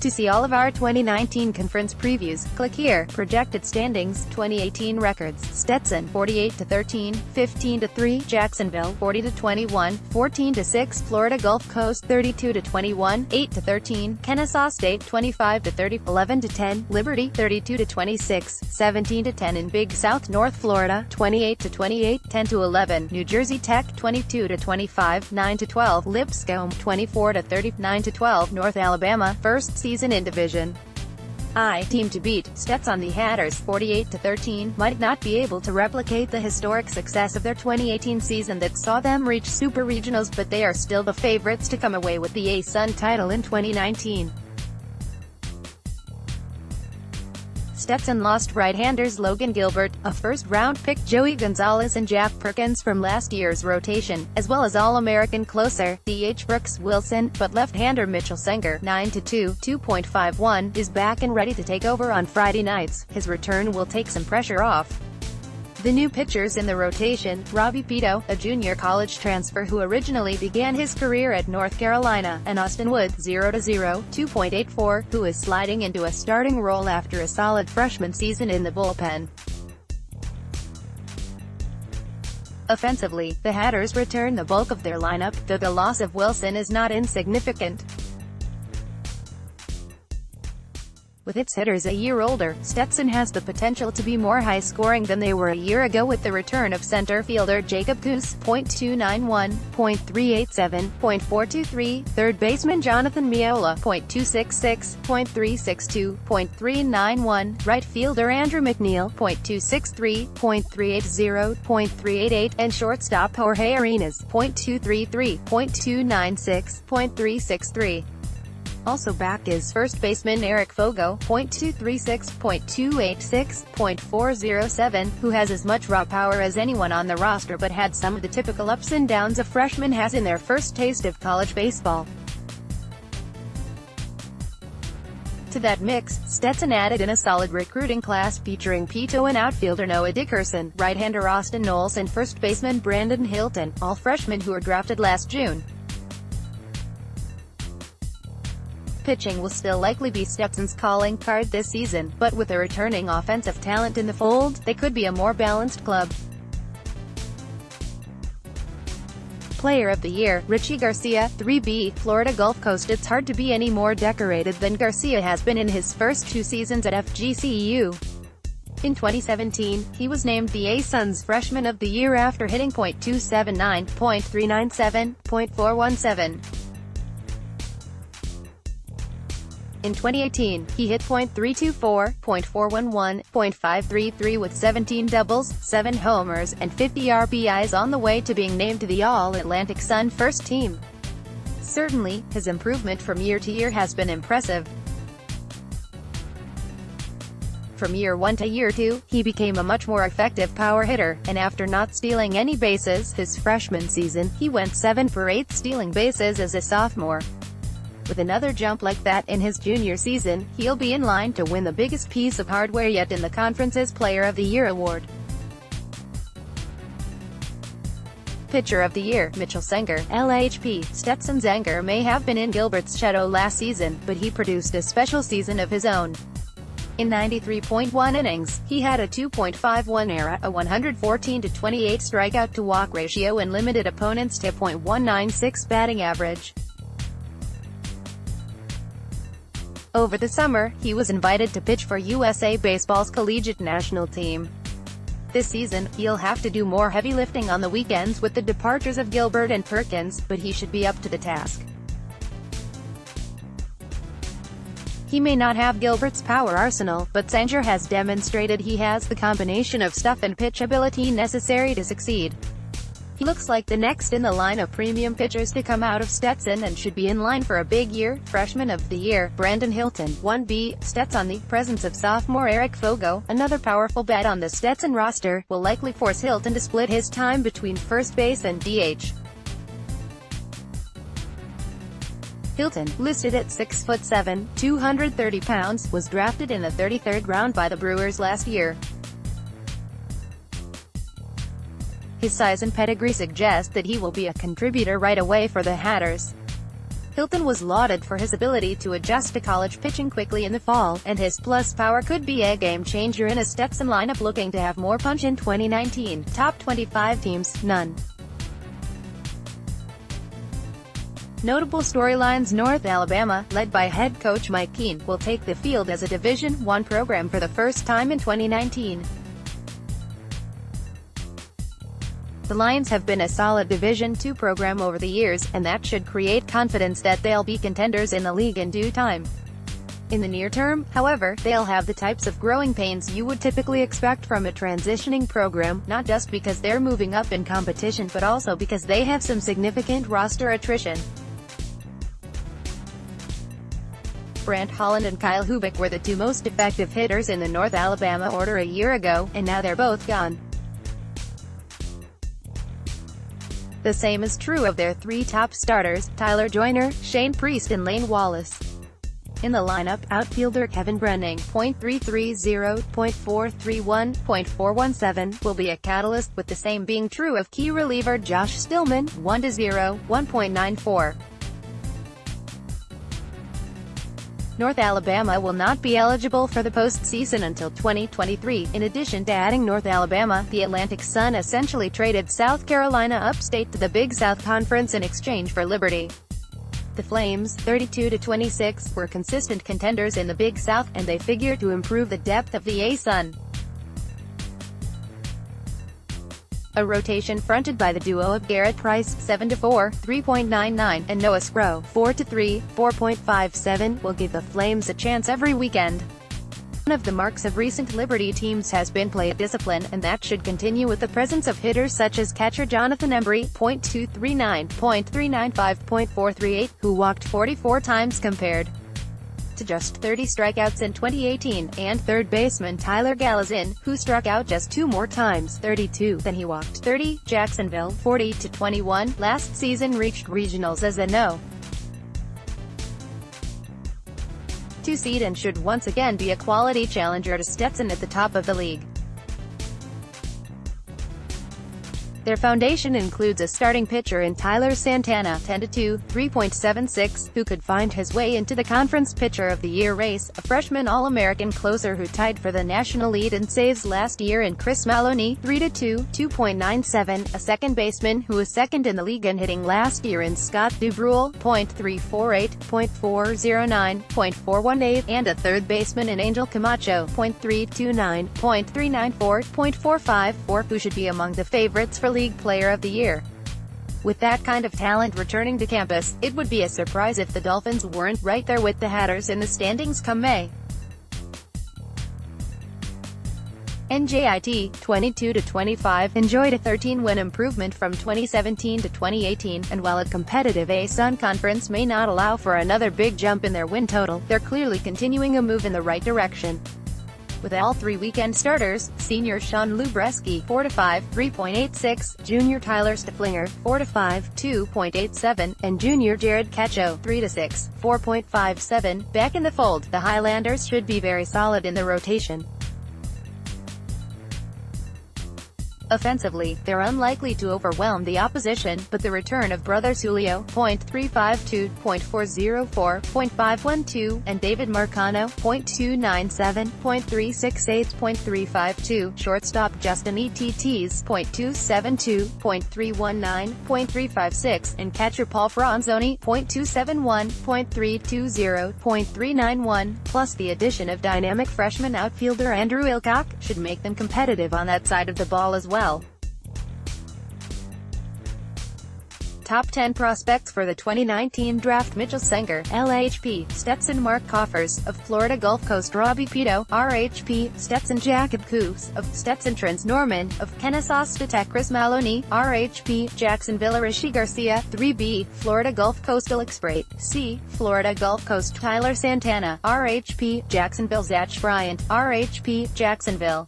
To see all of our 2019 conference previews, click here. Projected standings, 2018 records: Stetson 48-13, 15-3, Jacksonville 40-21, 14-6, Florida Gulf Coast 32-21, 8-13, Kennesaw State 25-30, 11-10, Liberty 32-26, 17-10 in Big South North Florida 28-28, 10-11, New Jersey Tech 22-25, 9-12, Lipscomb 24-30, 9-12, North Alabama, first season in Division I team to beat. Stetson. The Hatters, 48-13, might not be able to replicate the historic success of their 2018 season that saw them reach Super Regionals, but they are still the favorites to come away with the ASUN title in 2019. Stetson lost right-handers Logan Gilbert, a first-round pick Joey Gonzalez and Jack Perkins from last year's rotation, as well as All-American closer D.H. Brooks Wilson, but left-hander Mitchell Senger, 9-2, 2.51, is back and ready to take over on Friday nights. His return will take some pressure off the new pitchers in the rotation: Robbie Pito, a junior college transfer who originally began his career at North Carolina, and Austin Wood, 0-0, 2.84, who is sliding into a starting role after a solid freshman season in the bullpen. Offensively, the Hatters return the bulk of their lineup, though the loss of Wilson is not insignificant. With its hitters a year older, Stetson has the potential to be more high-scoring than they were a year ago with the return of center fielder Jacob Coos, .291, .387, .423, third baseman Jonathan Miola, .266, .362, .391, right fielder Andrew McNeil, .263, .380, .388, and shortstop Jorge Arenas, .233, .296, .363. Also back is first baseman Eric Fogo, .236, .286, .407, who has as much raw power as anyone on the roster but had some of the typical ups and downs a freshman has in their first taste of college baseball. To that mix, Stetson added in a solid recruiting class featuring Pito and outfielder Noah Dickerson, right-hander Austin Knowles and first baseman Brandon Hilton, all freshmen who were drafted last June. Pitching will still likely be Stetson's calling card this season, but with a returning offensive talent in the fold, they could be a more balanced club. Player of the Year, Richie Garcia, 3B, Florida Gulf Coast. It's hard to be any more decorated than Garcia has been in his first 2 seasons at FGCU. In 2017, he was named the ASUN's Freshman of the Year after hitting .279, .397, .417. In 2018, he hit .324, .411, .533 with 17 doubles, 7 homers, and 50 RBIs on the way to being named to the All-Atlantic Sun first team. Certainly, his improvement from year to year has been impressive. From year 1 to year 2, he became a much more effective power hitter, and after not stealing any bases his freshman season, he went 7 for 8 stealing bases as a sophomore. With another jump like that in his junior season, he'll be in line to win the biggest piece of hardware yet in the conference's Player of the Year award. Pitcher of the Year, Mitchell Senger, LHP. Stetson Senger may have been in Gilbert's shadow last season, but he produced a special season of his own. In 93.1 innings, he had a 2.51 ERA, a 114-28 strikeout-to-walk ratio and limited opponents to .196 batting average. Over the summer, he was invited to pitch for USA Baseball's collegiate national team. This season, he'll have to do more heavy lifting on the weekends with the departures of Gilbert and Perkins, but he should be up to the task. He may not have Gilbert's power arsenal, but Senger has demonstrated he has the combination of stuff and pitch ability necessary to succeed. He looks like the next in the line of premium pitchers to come out of Stetson and should be in line for a big year. Freshman of the Year, Brandon Hilton, 1B. Stetson. The presence of sophomore Eric Fogo, another powerful bat on the Stetson roster, will likely force Hilton to split his time between first base and DH. Hilton, listed at 6'7", 230 pounds, was drafted in the 33rd round by the Brewers last year. His size and pedigree suggest that he will be a contributor right away for the Hatters. Hilton was lauded for his ability to adjust to college pitching quickly in the fall, and his plus power could be a game-changer in a Stetson lineup looking to have more punch in 2019. Top 25 teams, none. Notable storylines: North Alabama, led by head coach Mike Keane, will take the field as a Division I program for the first time in 2019. The Lions have been a solid Division II program over the years, and that should create confidence that they'll be contenders in the league in due time. In the near term, however, they'll have the types of growing pains you would typically expect from a transitioning program, not just because they're moving up in competition but also because they have some significant roster attrition. Brant Holland and Kyle Hubik were the two most effective hitters in the North Alabama order a year ago, and now they're both gone. The same is true of their three top starters, Tyler Joyner, Shane Priest and Lane Wallace. In the lineup, outfielder Kevin Brenning, .330, .431, .417, will be a catalyst, with the same being true of key reliever Josh Stillman, 1-0, 1.94. North Alabama will not be eligible for the postseason until 2023. In addition to adding North Alabama, the Atlantic Sun essentially traded South Carolina upstate to the Big South Conference in exchange for Liberty. The Flames, 32-26, were consistent contenders in the Big South, and they figure to improve the depth of the A-Sun. A rotation fronted by the duo of Garrett Price, 7-4, 3.99, and Noah Skro, 4-3, 4.57, will give the Flames a chance every weekend. One of the marks of recent Liberty teams has been plate discipline, and that should continue with the presence of hitters such as catcher Jonathan Embry, .239, .395, .438, who walked 44 times compared to just 30 strikeouts in 2018, and third baseman Tyler Gallazin, who struck out just 2 more times, 32, than he walked 30. Jacksonville, 40-21, last season reached regionals as a No. 2 seed and should once again be a quality challenger to Stetson at the top of the league. Their foundation includes a starting pitcher in Tyler Santana, 10-2, 3.76, who could find his way into the Conference Pitcher of the Year race, a freshman All-American closer who tied for the national lead in saves last year in Chris Maloney, 3-2, 2.97, a second baseman who was second in the league in hitting last year in Scott Dubrule, .348, .409, .418, and a third baseman in Angel Camacho, .329, .394, .454, who should be among the favorites for League Player of the Year. With that kind of talent returning to campus, it would be a surprise if the Dolphins weren't right there with the Hatters in the standings come May. NJIT, 22-25, enjoyed a 13-win improvement from 2017 to 2018, and while a competitive A-Sun conference may not allow for another big jump in their win total, they're clearly continuing a move in the right direction. With all 3 weekend starters, senior Sean Lubreski, 4-5, 3.86, junior Tyler Stefflinger, 4-5, 2.87, and junior Jared Cacho, 3-6, 4.57, back in the fold, the Highlanders should be very solid in the rotation. Offensively, they're unlikely to overwhelm the opposition, but the return of brothers Julio, .352, .404, .512, and David Marcano, .297, .368, .352, shortstop Justin Etts, .272, .319, .356, and catcher Paul Franzoni, .271, .320, .391, plus the addition of dynamic freshman outfielder Andrew Ilcock, should make them competitive on that side of the ball as well. Top 10 prospects for the 2019 draft: Mitchell Senger, LHP, Stetson Mark Koffers, of Florida Gulf Coast Robbie Pito, RHP, Stetson Jacob Coos, of Stetson Trans Norman, of Kennesaw State Chris Maloney, RHP, Jacksonville Rishi Garcia, 3B, Florida Gulf Coastal Exprate, C, Florida Gulf Coast Tyler Santana, RHP, Jacksonville Zach Bryant, RHP, Jacksonville.